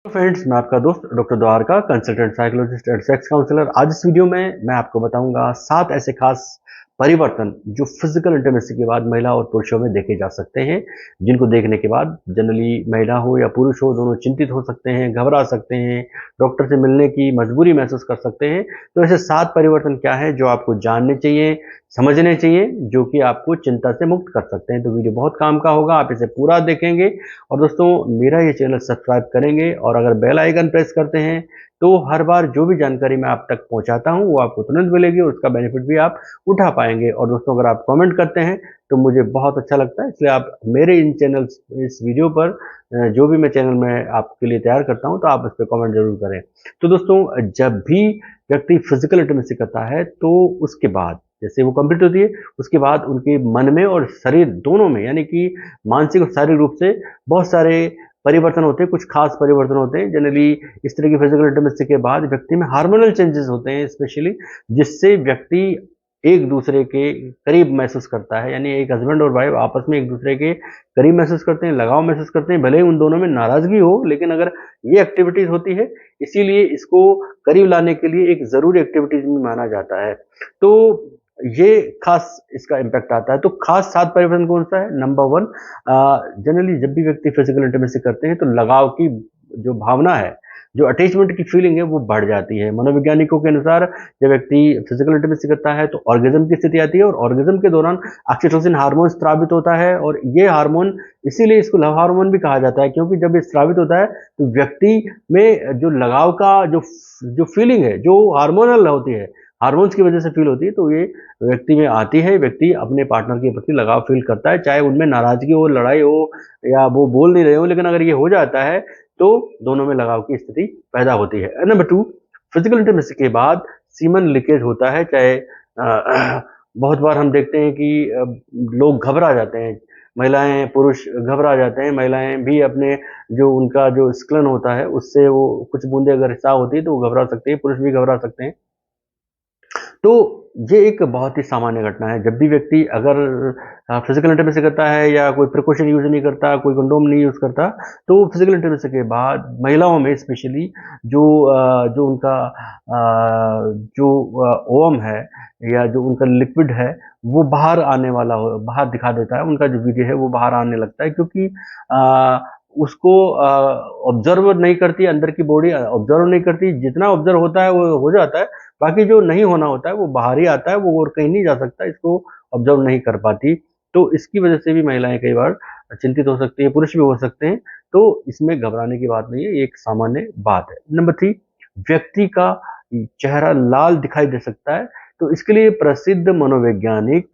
Friends, मैं आपका दोस्त doctor Dwarka, consultant psychologist and sex counsellor. आज इस वीडियो में मैं आपको बताऊंगा 7 ऐसे खास परिवर्तन जो फिजिकल इंटीमेसी के बाद महिला और पुरुषों में देखे जा सकते हैं, जिनको देखने के बाद जनरली महिला हो या पुरुष हो दोनों चिंतित हो सकते हैं, घबरा सकते हैं, डॉक्टर से मिलने की मजबूरी महसूस कर सकते हैं। तो ऐसे 7 परिवर्तन क्या है जो आपको जानने चाहिए, समझने चाहिए, जो कि आपको चिंता से मुक्त कर सकते हैं। तो वीडियो बहुत काम का होगा, आप इसे पूरा देखेंगे और दोस्तों मेरा ये चैनल सब्सक्राइब करेंगे और अगर बेल आइकन प्रेस करते हैं तो हर बार जो भी जानकारी मैं आप तक पहुंचाता हूं वो आपको तुरंत मिलेगी और उसका बेनिफिट भी आप उठा पाएंगे। और दोस्तों अगर आप कमेंट करते हैं तो मुझे बहुत अच्छा लगता है, इसलिए आप मेरे इन चैनल्स इस वीडियो पर जो भी मैं चैनल में आपके लिए तैयार करता हूं तो आप उस पर कमेंट जरूर करें। तो दोस्तों जब भी व्यक्ति फिजिकल इंटीमेसी करता है तो उसके बाद जैसे वो कंप्लीट होती है उसके बाद उनके मन में और शरीर दोनों में यानी कि मानसिक और शारीरिक रूप से बहुत सारे परिवर्तन होते हैं, कुछ खास परिवर्तन होते हैं। जनरली इस तरह की फिजिकल इंटीमेसी के बाद व्यक्ति में हार्मोनल चेंजेस होते हैं स्पेशली, जिससे व्यक्ति एक दूसरे के करीब महसूस करता है। यानी एक हस्बैंड और वाइफ आपस में एक दूसरे के करीब महसूस करते हैं, लगाव महसूस करते हैं, भले ही उन दोनों में नाराजगी हो, लेकिन अगर ये एक्टिविटीज होती है इसीलिए इसको करीब लाने के लिए एक जरूरी एक्टिविटीज में माना जाता है। तो ये खास इसका इम्पैक्ट आता है। तो खास 7 परिवर्तन कौन सा है? नंबर 1, जनरली जब भी व्यक्ति फिजिकल इंटीमेसी करते हैं तो लगाव की जो भावना है, जो अटैचमेंट की फीलिंग है वो बढ़ जाती है। मनोवैज्ञानिकों के अनुसार जब व्यक्ति फिजिकल इंटीमेसी करता है तो ऑर्गेज्म की स्थिति आती है और ऑर्गेज्म के दौरान ऑक्सीटोसिन हार्मोन स्रावित होता है और ये हार्मोन इसीलिए इसको लव हार्मोन भी कहा जाता है, क्योंकि जब ये स्रावित होता है तो व्यक्ति में जो लगाव का जो फीलिंग है, जो हार्मोनल होती है, हार्मोन्स की वजह से फील होती है, तो ये व्यक्ति में आती है। व्यक्ति अपने पार्टनर के प्रति लगाव फील करता है, चाहे उनमें नाराजगी हो, लड़ाई हो या वो बोल नहीं रहे हो, लेकिन अगर ये हो जाता है तो दोनों में लगाव की स्थिति पैदा होती है। नंबर 2, फिजिकल इंटीमेसी के बाद सीमन लीकेज होता है। चाहे बहुत बार हम देखते हैं कि लोग घबरा जाते हैं, महिलाएं पुरुष घबरा जाते हैं। महिलाएं भी अपने जो उनका जो स्खलन होता है उससे वो कुछ बूंदे अगर रिसाव होती है तो वो घबरा सकते हैं, पुरुष भी घबरा सकते हैं। तो ये एक बहुत ही सामान्य घटना है। जब भी व्यक्ति अगर फिजिकल इंटीमेसी करता है या कोई प्रिकॉशन यूज नहीं करता, कोई कंडोम नहीं यूज करता, तो फिजिकल इंटीमेसी के बाद महिलाओं में स्पेशली जो उनका जो ओवम है या जो उनका लिक्विड है वो बाहर आने वाला हो, बाहर दिखा देता है। उनका जो वीर्य है वो बाहर आने लगता है, क्योंकि उसको ऑब्जर्व नहीं करती, अंदर की बॉडी ऑब्जर्व नहीं करती। जितना ऑब्जर्व होता है वो हो जाता है, बाकी जो नहीं होना होता है वो बाहर ही आता है, वो और कहीं नहीं जा सकता, इसको ऑब्जर्व नहीं कर पाती। तो इसकी वजह से भी महिलाएं कई बार चिंतित हो सकती है, पुरुष भी हो सकते हैं। तो इसमें घबराने की बात नहीं है, ये एक सामान्य बात है। नंबर 3, व्यक्ति का चेहरा लाल दिखाई दे सकता है। तो इसके लिए प्रसिद्ध मनोवैज्ञानिक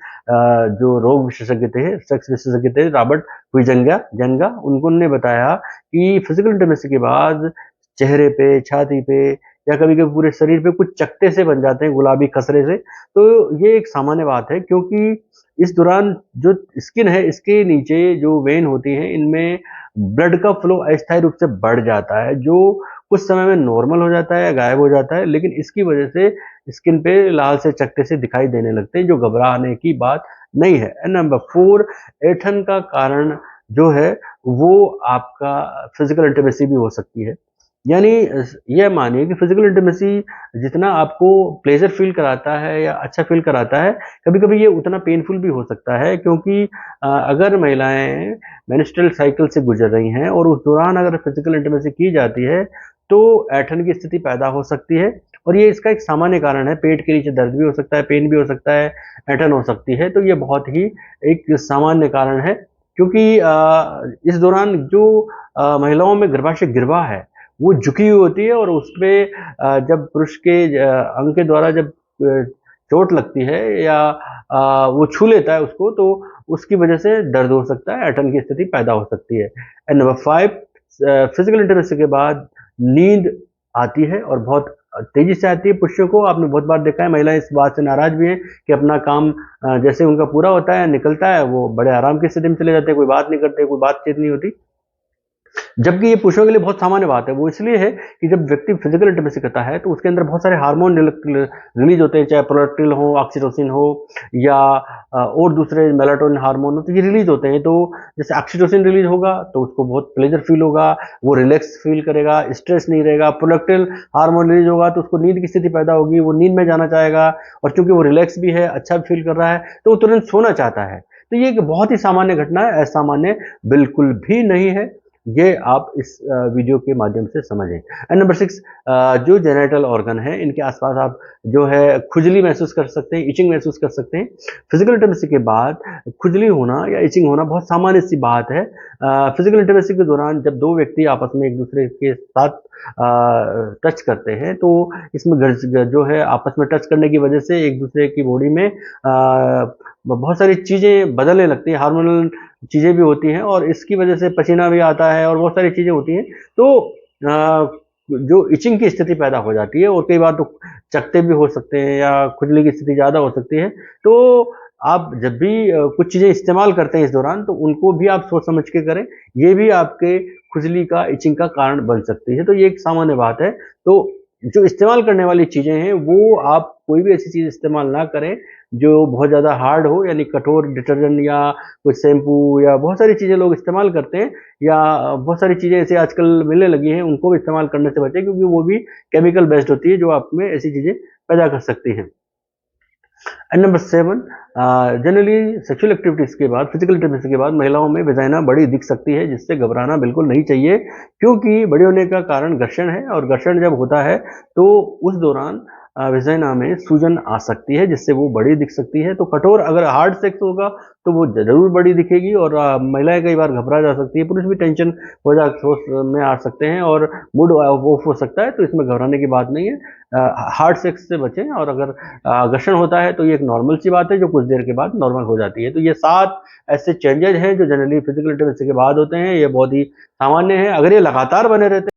जो रोग विशेषज्ञ थे, सेक्स विशेषज्ञ थे, रॉबर्ट हुइजंगा, उन्होंने बताया कि फिजिकल इंटीमेसी के बाद चेहरे पे, छाती पे या कभी-कभी पूरे शरीर पे कुछ चकत्ते से बन जाते हैं गुलाबी खसरे से। तो ये एक सामान्य बात है, क्योंकि इस दौरान जो स्किन है इसके नीचे जो वेन होती हैं इनमें ब्लड का फ्लो अस्थायी रूप से बढ़ जाता है, जो कुछ समय में नॉर्मल हो जाता है या गायब हो जाता है, लेकिन इसकी वजह से स्किन पे लाल से चकत्ते से दिखाई देने लगते हैं, जो घबराने की बात नहीं है। नंबर 4, ऐंठन का कारण जो है वो आपका फिजिकल इंटीमेसी भी हो सकती है। यानी यह मानिए कि फिजिकल इंटीमेसी जितना आपको प्लेजर फील कराता है या अच्छा फील कराता है, कभी-कभी ये उतना पेनफुल भी हो सकता है, क्योंकि अगर महिलाएं मेंस्ट्रुअल साइकिल से गुजर रही हैं और उस दौरान अगर फिजिकल इंटीमेसी की जाती है तो ऐंठन की स्थिति पैदा हो सकती है और ये इसका एक सामान्य कारण है। पेट के नीचे दर्द भी हो सकता है, पेन भी हो सकता है, ऐंठन हो सकती है। तो ये बहुत ही एक सामान्य कारण है, क्योंकि इस दौरान जो महिलाओं में गर्भाशय गिरवा है वो झुकी हुई होती है और उसपे जब पुरुष के अंग के द्वारा जब चोट लगती है या वो छू लेता है उसको, तो उसकी वजह से दर्द हो सकता है, ऐंठन की स्थिति पैदा हो सकती है। एंड नंबर 5, फिजिकल इंटीमेसी के बाद नींद आती है और बहुत तेजी से आती है पुरुषों को। आपने बहुत बार देखा है महिलाएं इस बात से नाराज भी हैं कि अपना काम जैसे उनका पूरा होता है, निकलता है, वो बड़े आराम की स्थिति में चले जाते हैं, कोई बात नहीं करते, कोई बातचीत नहीं होती। जबकि ये पुरुषों के लिए बहुत सामान्य बात है। वो इसलिए है कि जब व्यक्ति फिजिकल इंटीमेसी करता है तो उसके अंदर बहुत सारे हार्मोन रिलीज होते हैं, चाहे प्रोलैक्टिन हो, ऑक्सीटोसिन हो या और दूसरे मेलाटोनिन हार्मोन हो, तो ये रिलीज होते हैं। तो जैसे ऑक्सीटोसिन रिलीज होगा तो उसको बहुत प्लेजर फील होगा, वो रिलैक्स फील करेगा, स्ट्रेस नहीं रहेगा। प्रोलैक्टिन हार्मोन रिलीज होगा तो उसको नींद की स्थिति पैदा होगी, वो नींद में जाना चाहेगा, और चूंकि वो रिलैक्स भी है, अच्छा भी फील कर रहा है, तो वो तुरंत सोना चाहता है। तो ये एक बहुत ही सामान्य घटना है, असामान्य बिल्कुल भी नहीं है। ये आप इस वीडियो के माध्यम से समझें। एंड नंबर 6, जो जेनिटल ऑर्गन है, इनके आसपास आप जो है खुजली महसूस कर सकते हैं, इचिंग महसूस कर सकते हैं। फिजिकल इंटीमेसी के बाद खुजली होना या इचिंग होना बहुत सामान्य सी बात है। फिजिकल इंटीमेसी के दौरान जब दो व्यक्ति आपस में एक दूसरे के साथ टच करते हैं तो इसमें जो है आपस में टच करने की वजह से एक दूसरे की बॉडी में बहुत सारी चीज़ें बदलने लगती हैं, हार्मोनल चीज़ें भी होती हैं, और इसकी वजह से पसीना भी आता है और बहुत सारी चीज़ें होती हैं। तो जो इचिंग की स्थिति पैदा हो जाती है, और कई बार तो चकते भी हो सकते हैं या खुजली की स्थिति ज़्यादा हो सकती है। तो आप जब भी कुछ चीज़ें इस्तेमाल करते हैं इस दौरान, तो उनको भी आप सोच समझ के करें। ये भी आपके खुजली का, इचिंग का कारण बन सकती है। तो ये एक सामान्य बात है। तो जो इस्तेमाल करने वाली चीज़ें हैं, वो आप कोई भी ऐसी चीज़ इस्तेमाल ना करें जो बहुत ज़्यादा हार्ड हो, यानी कठोर डिटर्जेंट या कुछ शैम्पू या बहुत सारी चीज़ें लोग इस्तेमाल करते हैं, या बहुत सारी चीज़ें ऐसे आजकल मिलने लगी हैं, उनको भी इस्तेमाल करने से बचें, क्योंकि वो भी केमिकल बेस्ड होती है जो आप में ऐसी चीज़ें पैदा कर सकती हैं। And number 7, generally sexual activities के बाद, फिजिकल इंटीमेसी के बाद महिलाओं में वेजाइना बड़ी दिख सकती है, जिससे घबराना बिल्कुल नहीं चाहिए, क्योंकि बड़ी होने का कारण घर्षण है, और घर्षण जब होता है तो उस दौरान वेजाइना में सूजन आ सकती है, जिससे वो बड़ी दिख सकती है। तो कठोर अगर हार्ड सेक्स होगा तो वो ज़रूर बड़ी दिखेगी, और महिलाएं कई बार घबरा जा सकती है, पुरुष भी टेंशन में आ सकते हैं और मूड ऑफ हो सकता है। तो इसमें घबराने की बात नहीं है। हार्ड सेक्स से बचें, और अगर घर्षण होता है तो ये एक नॉर्मल सी बात है जो कुछ देर के बाद नॉर्मल हो जाती है। तो ये 7 ऐसे चेंजेज हैं जो जनरली फिजिकल इंटीमेसी के बाद होते हैं। ये बहुत ही सामान्य है। अगर ये लगातार बने रहते